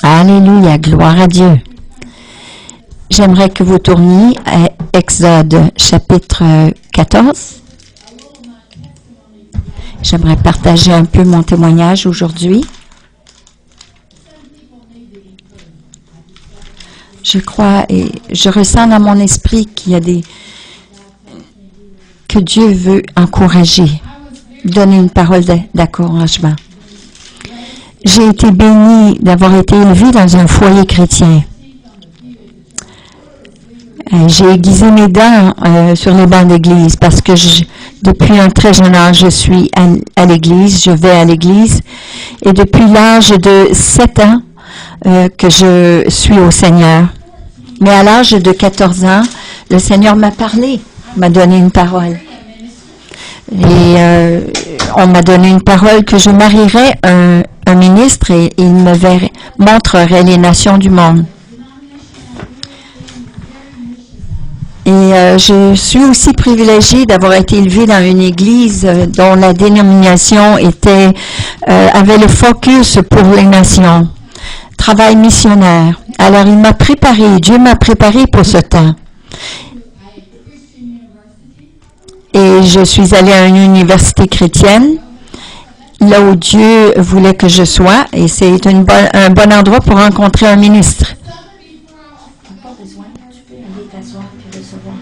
Alléluia, gloire à Dieu. J'aimerais que vous tourniez à Exode chapitre 14. J'aimerais partager un peu mon témoignage aujourd'hui. Je crois et je ressens dans mon esprit qu'il y a que Dieu veut encourager, donner une parole d'encouragement. J'ai été bénie d'avoir été élevée dans un foyer chrétien. J'ai aiguisé mes dents sur les bancs d'église parce que depuis un très jeune âge, je suis à l'église, je vais à l'église. Et depuis l'âge de 7 ans que je suis au Seigneur. Mais à l'âge de 14 ans, le Seigneur m'a parlé, m'a donné une parole. Et on m'a donné une parole que je marierais un ministre et il me montrerait les nations du monde. Et je suis aussi privilégiée d'avoir été élevée dans une église dont la dénomination avait le focus pour les nations. Travail missionnaire. Alors il m'a préparé, Dieu m'a préparé pour ce temps. Et je suis allée à une université chrétienne, là où Dieu voulait que je sois, et c'est un bon endroit pour rencontrer un ministre. Pas besoin, tu peux aller t'asseoir et recevoir.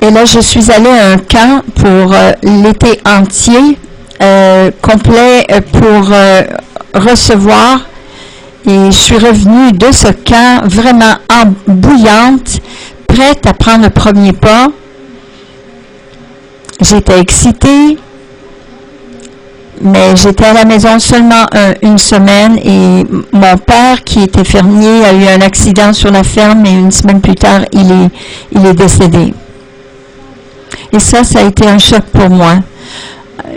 Et là, je suis allée à un camp pour l'été entier, complet pour recevoir. Et je suis revenue de ce camp vraiment bouillante, prête à prendre le premier pas. J'étais excitée, mais j'étais à la maison seulement une semaine et mon père, qui était fermier, a eu un accident sur la ferme et une semaine plus tard, il est décédé. Et ça a été un choc pour moi.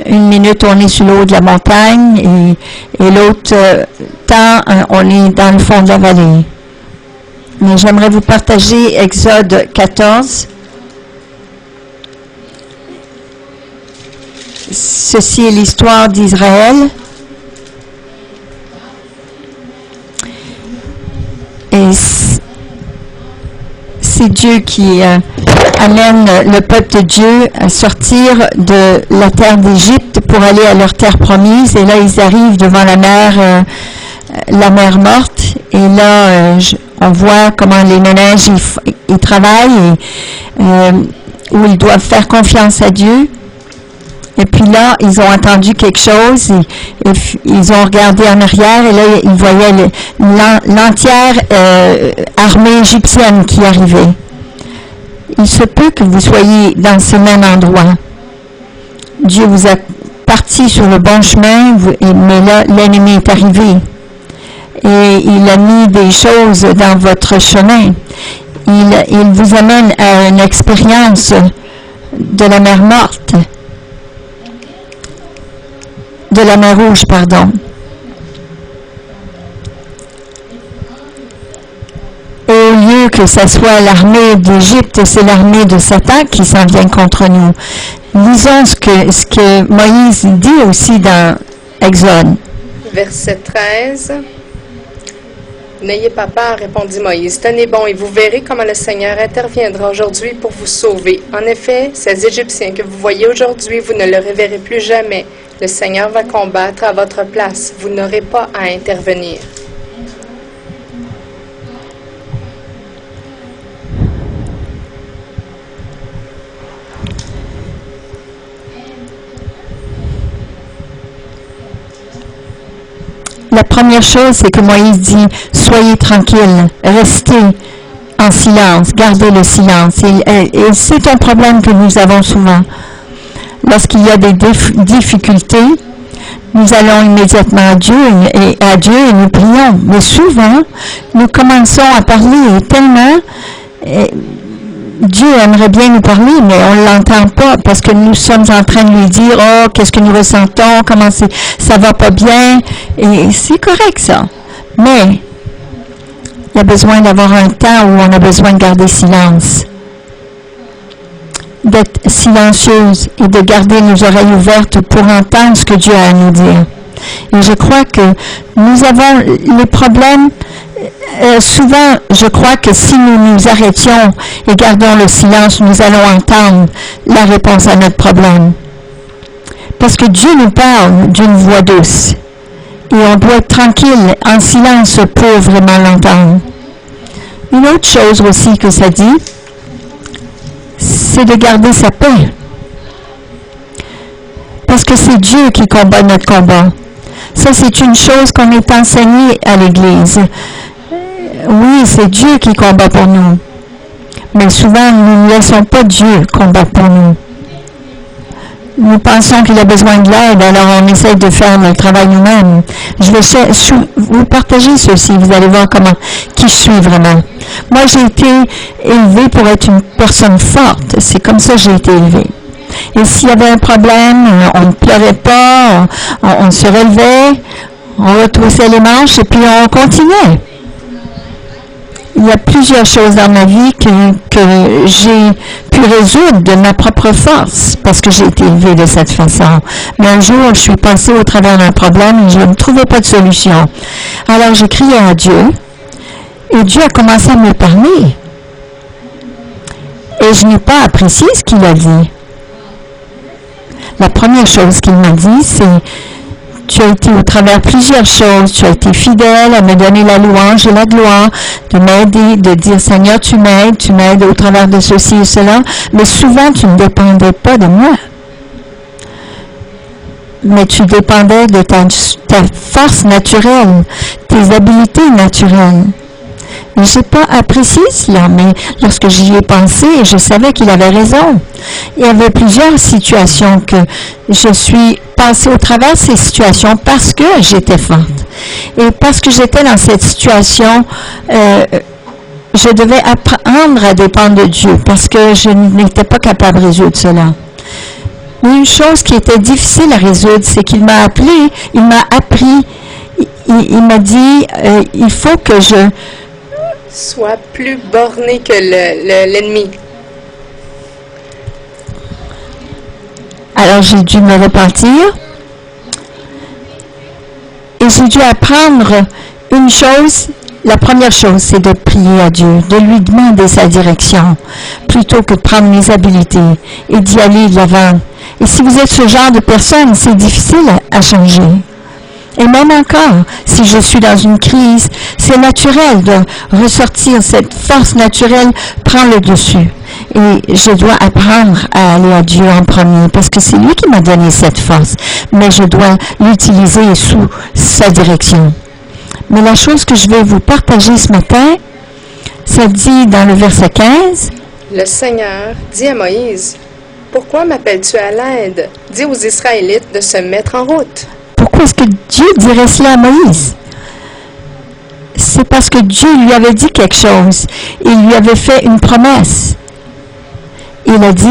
Une minute, on est sur le haut de la montagne et l'autre temps, on est dans le fond de la vallée. Mais j'aimerais vous partager Exode 14. Ceci est l'histoire d'Israël. Et c'est Dieu qui amène le peuple de Dieu à sortir de la terre d'Égypte pour aller à leur terre promise. Et là, ils arrivent devant la mer morte. Et là, on voit comment les ménages ils travaillent et où ils doivent faire confiance à Dieu. Et puis là, ils ont entendu quelque chose et ils ont regardé en arrière et là, ils voyaient l'entière armée égyptienne qui arrivait. Il se peut que vous soyez dans ce même endroit. Dieu vous a parti sur le bon chemin, mais là, l'ennemi est arrivé. Et il a mis des choses dans votre chemin. Il vous amène à une expérience de la mer morte. De la mer Rouge, pardon. Et au lieu que ce soit l'armée d'Égypte, c'est l'armée de Satan qui s'en vient contre nous. Lisons ce que Moïse dit aussi dans Exode. Verset 13. N'ayez pas peur, répondit Moïse. Tenez bon et vous verrez comment le Seigneur interviendra aujourd'hui pour vous sauver. En effet, ces Égyptiens que vous voyez aujourd'hui, vous ne les reverrez plus jamais. Le Seigneur va combattre à votre place. Vous n'aurez pas à intervenir. La première chose, c'est que Moïse dit « Soyez tranquilles, restez en silence, gardez le silence. » Et c'est un problème que nous avons souvent. Lorsqu'il y a des difficultés, nous allons immédiatement à Dieu et nous prions. Mais souvent, nous commençons à parler tellement... Dieu aimerait bien nous parler, mais on ne l'entend pas parce que nous sommes en train de lui dire « Oh, qu'est-ce que nous ressentons, comment ça va pas bien. » Et c'est correct ça. Mais il y a besoin d'avoir un temps où on a besoin de garder silence. d'être silencieuse et de garder nos oreilles ouvertes pour entendre ce que Dieu a à nous dire. Et je crois que nous avons les problèmes. Souvent, je crois que si nous nous arrêtions et gardons le silence, nous allons entendre la réponse à notre problème. Parce que Dieu nous parle d'une voix douce. Et on doit être tranquille, en silence, pour vraiment l'entendre. Une autre chose aussi que ça dit, c'est de garder sa paix. Parce que c'est Dieu qui combat notre combat. Ça, c'est une chose qu'on est enseigné à l'Église. Oui, c'est Dieu qui combat pour nous. Mais souvent, nous ne laissons pas Dieu combattre pour nous. Nous pensons qu'il a besoin de l'aide, alors on essaie de faire le travail nous-mêmes. Je vais vous partager ceci, vous allez voir qui je suis vraiment. Moi, j'ai été élevée pour être une personne forte. C'est comme ça que j'ai été élevée. Et s'il y avait un problème, on ne pleurait pas, on se relevait, on retroussait les manches et puis on continuait. Il y a plusieurs choses dans ma vie que j'ai pu résoudre de ma propre force parce que j'ai été élevée de cette façon. Mais un jour, je suis passée au travers d'un problème et je ne trouvais pas de solution. Alors, j'ai crié à Dieu et Dieu a commencé à me parler. Et je n'ai pas apprécié ce qu'il a dit. La première chose qu'il m'a dit, c'est « Tu as été au travers plusieurs choses, tu as été fidèle à me donner la louange et la gloire, de m'aider, de dire « Seigneur, tu m'aides au travers de ceci et cela, mais souvent tu ne dépendais pas de moi. Mais tu dépendais de ta force naturelle, tes habiletés naturelles. » Je n'ai pas apprécié cela, mais lorsque j'y ai pensé, je savais qu'il avait raison. Il y avait plusieurs situations que je suis passée au travers de ces situations parce que j'étais forte. Et parce que j'étais dans cette situation, je devais apprendre à dépendre de Dieu parce que je n'étais pas capable de résoudre cela. Mais une chose qui était difficile à résoudre, c'est qu'il m'a appelé, il m'a appris, il m'a dit, il faut que je sois plus borné que l'ennemi. Alors, j'ai dû me repentir et j'ai dû apprendre une chose. La première chose, c'est de prier à Dieu, de lui demander sa direction, plutôt que de prendre mes habiletés et d'y aller de l'avant. Et si vous êtes ce genre de personne, c'est difficile à changer. Et même encore, si je suis dans une crise, c'est naturel de ressortir. Cette force naturelle prend le dessus. Et je dois apprendre à aller à Dieu en premier, parce que c'est lui qui m'a donné cette force. Mais je dois l'utiliser sous sa direction. Mais la chose que je vais vous partager ce matin, ça dit dans le verset 15. Le Seigneur dit à Moïse, « Pourquoi m'appelles-tu à l'aide? Dis aux Israélites de se mettre en route. » Pourquoi est-ce que Dieu dirait cela à Moïse? C'est parce que Dieu lui avait dit quelque chose. Il lui avait fait une promesse. Il a dit,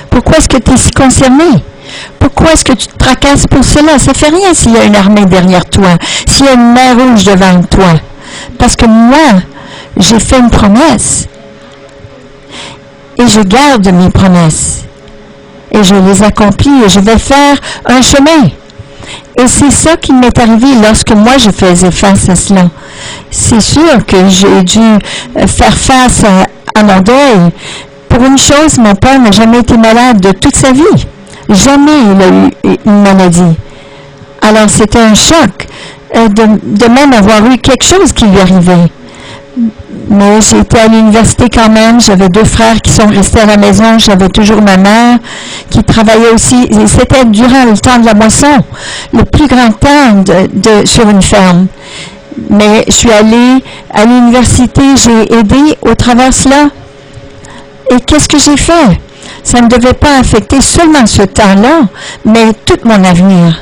pourquoi est-ce que tu es si concerné? Pourquoi est-ce que tu te tracasses pour cela? Ça ne fait rien s'il y a une armée derrière toi, s'il y a une mer rouge devant toi. Parce que moi, j'ai fait une promesse. Et je garde mes promesses. Et je les accomplis et je vais faire un chemin. Et c'est ça qui m'est arrivé lorsque moi je faisais face à cela. C'est sûr que j'ai dû faire face à mon deuil. Pour une chose, mon père n'a jamais été malade de toute sa vie. Jamais il a eu une maladie. Alors c'était un choc de même avoir eu quelque chose qui lui arrivait. Mais j'ai été à l'université quand même. J'avais 2 frères qui sont restés à la maison. J'avais toujours ma mère qui travaillait aussi. Et c'était durant le temps de la moisson, le plus grand temps sur une ferme. Mais je suis allée à l'université, j'ai aidé au travers de cela. Et qu'est-ce que j'ai fait? Ça ne devait pas affecter seulement ce temps-là, mais tout mon avenir.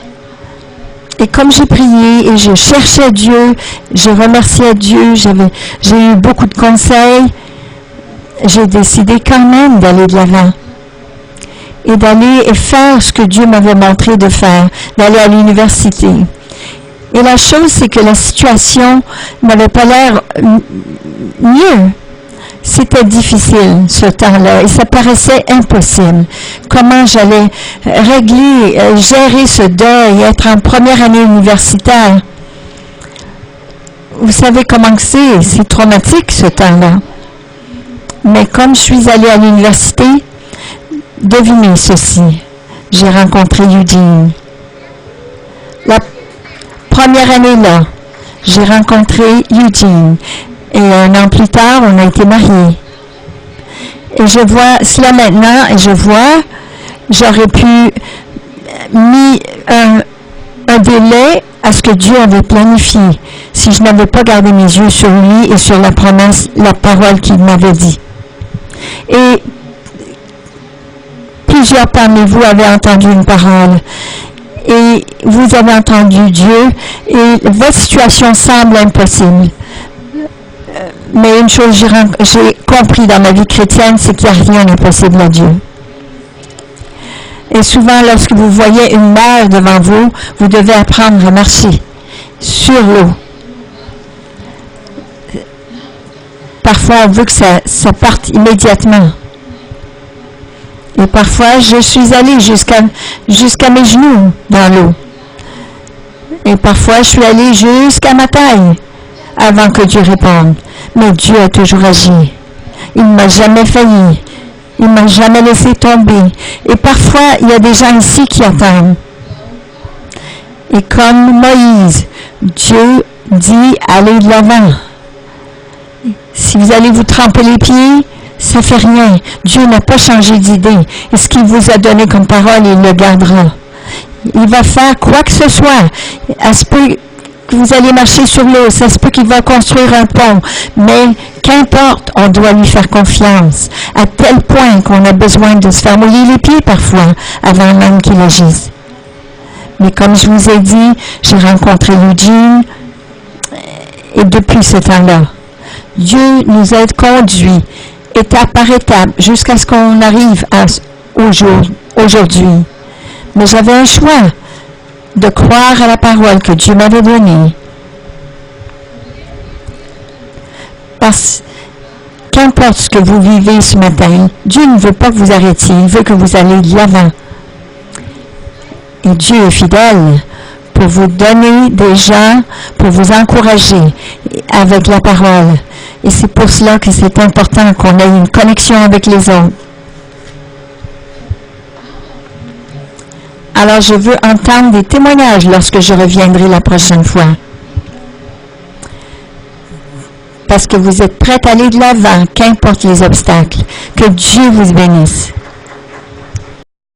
Et comme j'ai prié et je cherchais Dieu, je remerciais Dieu, j'ai eu beaucoup de conseils, j'ai décidé quand même d'aller de l'avant. Et d'aller et faire ce que Dieu m'avait montré de faire, d'aller à l'université. Et la chose, c'est que la situation n'avait pas l'air mieux. C'était difficile, ce temps-là, et ça paraissait impossible. Comment j'allais régler, gérer ce deuil, être en première année universitaire. Vous savez comment que c'est traumatique, ce temps-là. Mais comme je suis allée à l'université, devinez ceci, j'ai rencontré Eugene. La première année-là, j'ai rencontré Eugene. Et un an plus tard, on a été mariés. Et je vois cela maintenant, et je vois, j'aurais pu mis un délai à ce que Dieu avait planifié si je n'avais pas gardé mes yeux sur lui et sur la promesse, la parole qu'il m'avait dit. Et plusieurs parmi vous avez entendu une parole. Et vous avez entendu Dieu, et votre situation semble impossible. Mais une chose j'ai compris dans ma vie chrétienne, c'est qu'il n'y a rien d'impossible à Dieu. Et souvent, lorsque vous voyez une mer devant vous, vous devez apprendre à marcher sur l'eau. Parfois, on veut que ça parte immédiatement. Et parfois, je suis allée jusqu'à mes genoux dans l'eau. Et parfois, je suis allée jusqu'à ma taille avant que Dieu réponde. Mais Dieu a toujours agi. Il ne m'a jamais failli. Il ne m'a jamais laissé tomber. Et parfois, il y a des gens ici qui attendent. Et comme Moïse, Dieu dit, allez de l'avant. Si vous allez vous tremper les pieds, ça ne fait rien. Dieu n'a pas changé d'idée. Et ce qu'il vous a donné comme parole, il le gardera. Il va faire quoi que ce soit. À ce peu que vous allez marcher sur l'eau, ça se peut qu'il va construire un pont, mais qu'importe, on doit lui faire confiance, à tel point qu'on a besoin de se faire mouiller les pieds parfois, avant même qu'il agisse. Mais comme je vous ai dit, j'ai rencontré Eugene, et depuis ce temps-là, Dieu nous a conduits, étape par étape, jusqu'à ce qu'on arrive aujourd'hui. Mais j'avais un choix de croire à la parole que Dieu m'avait donnée. Parce qu'importe ce que vous vivez ce matin, Dieu ne veut pas que vous arrêtiez, il veut que vous alliez de l'avant. Et Dieu est fidèle pour vous donner des gens, pour vous encourager avec la parole. Et c'est pour cela que c'est important qu'on ait une connexion avec les autres. Alors, je veux entendre des témoignages lorsque je reviendrai la prochaine fois. Parce que vous êtes prêts à aller de l'avant, qu'importe les obstacles. Que Dieu vous bénisse.